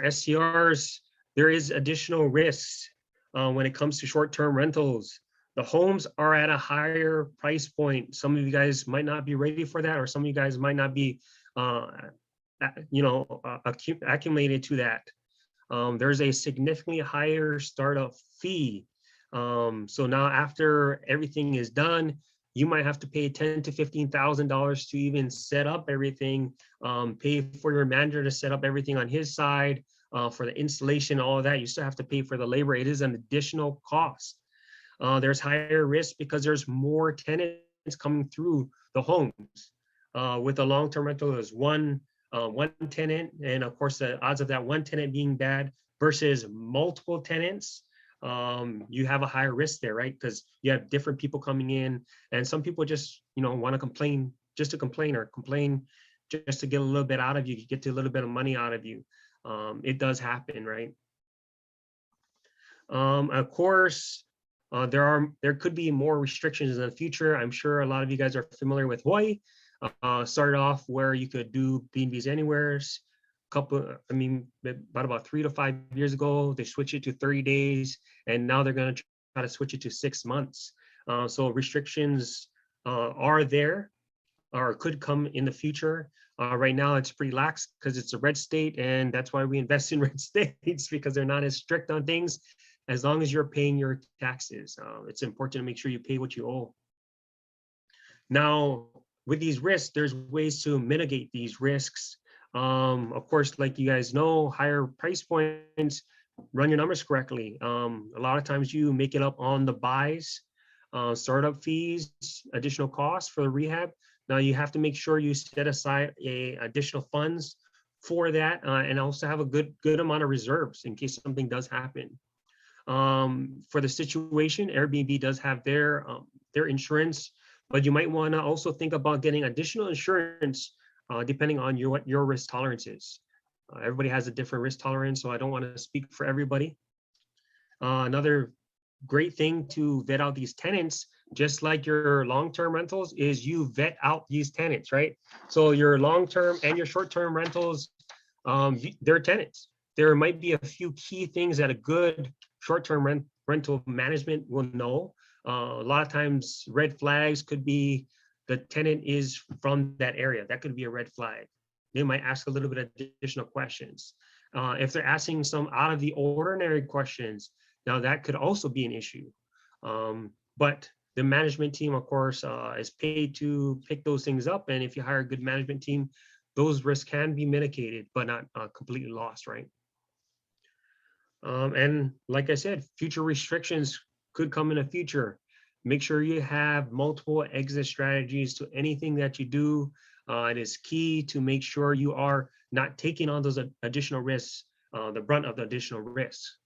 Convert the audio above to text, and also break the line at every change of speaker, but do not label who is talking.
SCRs, there is additional risks when it comes to short-term rentals. The homes are at a higher price point. Some of you guys might not be ready for that, or some of you guys might not be, acclimated to that. There's a significantly higher startup fee. So now after everything is done, you might have to pay $10,000 to $15,000 to even set up everything, pay for your manager to set up everything on his side, for the installation, all of that. You still have to pay for the labor. It is an additional cost. There's higher risk because there's more tenants coming through the homes. With a long-term rental, there's one tenant, and of course the odds of that one tenant being bad versus multiple tenants, you have a higher risk there, right? Because you have different people coming in, and some people just want to complain just to complain, or complain just to get a little bit out of you, get to a little bit of money out of you. It does happen, right? Of course, there could be more restrictions in the future. I'm sure a lot of you guys are familiar with Hawaii. Started off where you could do B&Bs anywheres. About 3 to 5 years ago, they switched it to 30 days, and now they're going to try to switch it to 6 months. So restrictions are there, or could come in the future. Right now, it's pretty lax because it's a red state, and that's why we invest in red states, because they're not as strict on things. As long as you're paying your taxes, it's important to make sure you pay what you owe. Now, with these risks, there's ways to mitigate these risks. Of course, like you guys know, higher price points, run your numbers correctly. A lot of times you make it up on the buys, startup fees, additional costs for the rehab. Now you have to make sure you set aside additional funds for that, and also have a good amount of reserves in case something does happen. For the situation, Airbnb does have their insurance, but you might want to also think about getting additional insurance depending on what your risk tolerance is. Everybody has a different risk tolerance, so I don't want to speak for everybody. Another great thing to vet out these tenants, just like your long-term rentals, is you vet out these tenants, right? So your long-term and your short-term rentals, they're tenants. There might be a few key things that a good short-term rental management will know. A lot of times red flags could be the tenant is from that area. That could be a red flag. They might ask a little bit of additional questions. If they're asking some out of the ordinary questions, now that could also be an issue. But the management team, of course, is paid to pick those things up. And if you hire a good management team, those risks can be mitigated, but not completely lost, right? And like I said, future restrictions could come in the future. Make sure you have multiple exit strategies to anything that you do. It is key to make sure you are not taking on those additional risks, the brunt of the additional risks.